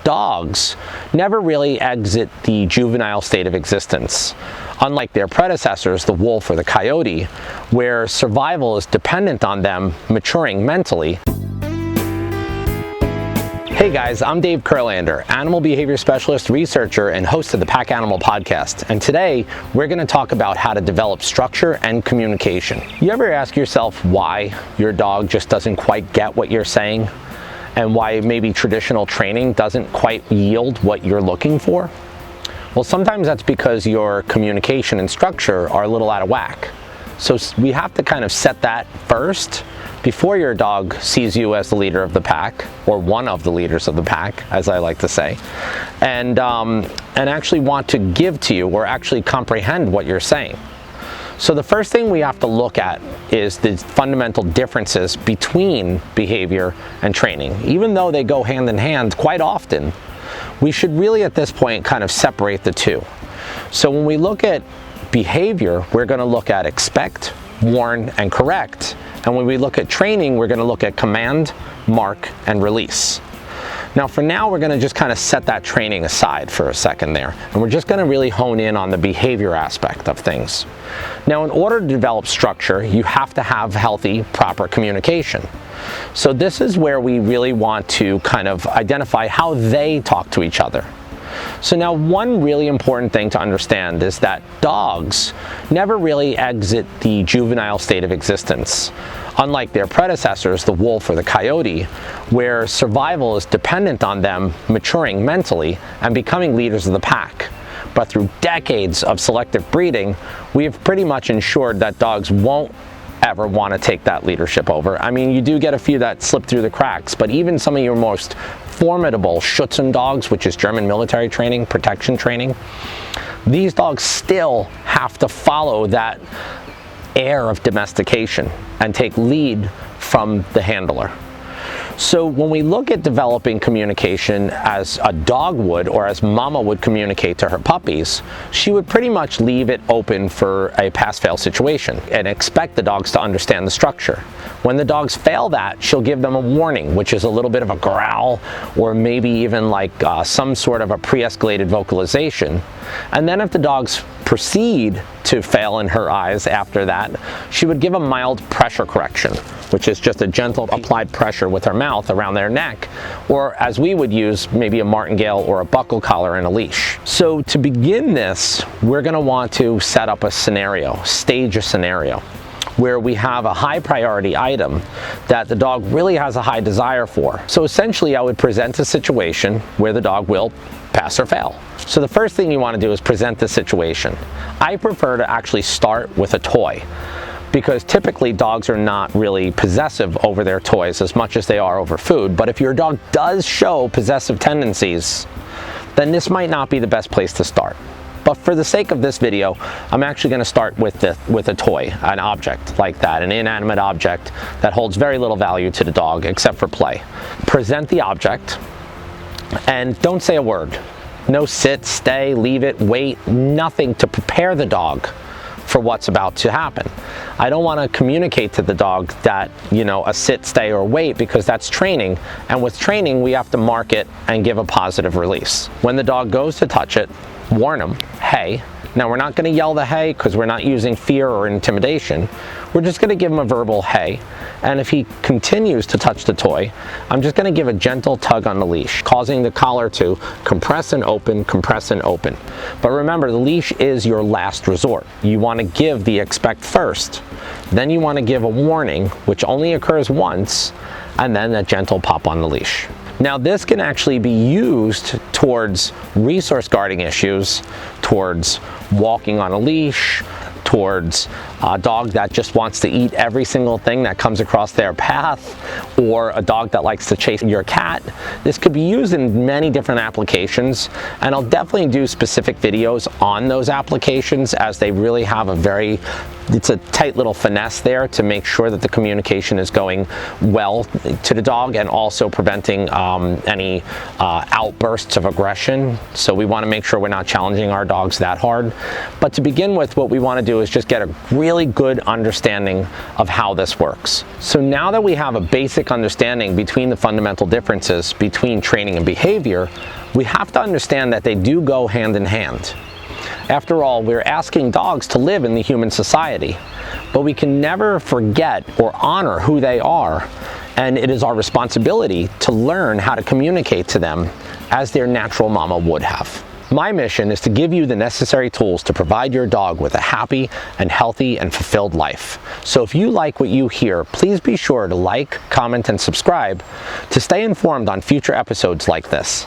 dogs never really exit the juvenile state of existence, unlike their predecessors, the wolf or the coyote, where survival is dependent on them maturing mentally. Hey guys, I'm Dave Kurlander, animal behavior specialist, researcher, and host of the Pack Animal Podcast. And today, we're going to talk about how to develop structure and communication. You ever ask yourself why your dog just doesn't quite get what you're saying? And why maybe traditional training doesn't quite yield what you're looking for? Well, sometimes that's because your communication and structure are a little out of whack. So we have to kind of set that first before your dog sees you as the leader of the pack, or one of the leaders of the pack, as I like to say, and actually want to give to you or actually comprehend what you're saying. So the first thing we have to look at is the fundamental differences between behavior and training. Even though they go hand in hand quite often, we should really at this point kind of separate the two. So when we look at behavior, we're going to look at expect, warn, and correct. And when we look at training, we're going to look at command, mark, and release. Now for now, we're going to just kind of set that training aside for a second there. And we're just going to really hone in on the behavior aspect of things. Now, in order to develop structure, you have to have healthy, proper communication. So this is where we really want to kind of identify how they talk to each other. So now one really important thing to understand is that dogs never really exit the juvenile state of existence, unlike their predecessors, the wolf or the coyote, where survival is dependent on them maturing mentally and becoming leaders of the pack. But through decades of selective breeding, we have pretty much ensured that dogs won't ever want to take that leadership over. I mean, you do get a few that slip through the cracks, but even some of your most formidable Schutzen dogs, which is German military training, protection training, these dogs still have to follow that air of domestication and take lead from the handler. So when we look at developing communication as a dog would, or as mama would communicate to her puppies, she would pretty much leave it open for a pass-fail situation and expect the dogs to understand the structure. When the dogs fail that, she'll give them a warning, which is a little bit of a growl, or maybe even like some sort of a pre-escalated vocalization. And then if the dogs proceed to fail in her eyes after that, she would give a mild pressure correction, which is just a gentle applied pressure with her mouth around their neck, or as we would use, maybe a martingale or a buckle collar and a leash. So to begin this, we're going to want to set up a scenario, stage a scenario, where we have a high priority item that the dog really has a high desire for. So essentially I would present a situation where the dog will pass or fail. So the first thing you want to do is present the situation. I prefer to actually start with a toy, because typically dogs are not really possessive over their toys as much as they are over food. But if your dog does show possessive tendencies, then this might not be the best place to start. But for the sake of this video, I'm actually going to start with a toy, an object like that, an inanimate object that holds very little value to the dog except for play. Present the object and don't say a word. No sit, stay, leave it, wait, nothing to prepare the dog for what's about to happen. I don't want to communicate to the dog that, you know, a sit, stay, or wait, because that's training. And with training, we have to mark it and give a positive release. When the dog goes to touch it, warn them, hey. Now we're not going to yell the hey because we're not using fear or intimidation. We're just going to give him a verbal hey. And if he continues to touch the toy, I'm just going to give a gentle tug on the leash, causing the collar to compress and open, compress and open. But remember, the leash is your last resort. You want to give the expect first. Then you want to give a warning, which only occurs once, and then a gentle pop on the leash. Now this can actually be used towards resource guarding issues, towards walking on a leash, towards a dog that just wants to eat every single thing that comes across their path, or a dog that likes to chase your cat. This could be used in many different applications, and I'll definitely do specific videos on those applications, as they really have it's a tight little finesse there to make sure that the communication is going well to the dog and also preventing any outbursts of aggression. So we want to make sure we're not challenging our dogs that hard. But to begin with, what we want to do do is just get a really good understanding of how this works. So now that we have a basic understanding between the fundamental differences between training and behavior, we have to understand that they do go hand in hand. After all, we're asking dogs to live in the human society, but we can never forget or honor who they are, and it is our responsibility to learn how to communicate to them as their natural mama would have. My mission is to give you the necessary tools to provide your dog with a happy and healthy and fulfilled life. So if you like what you hear, please be sure to like, comment, and subscribe to stay informed on future episodes like this.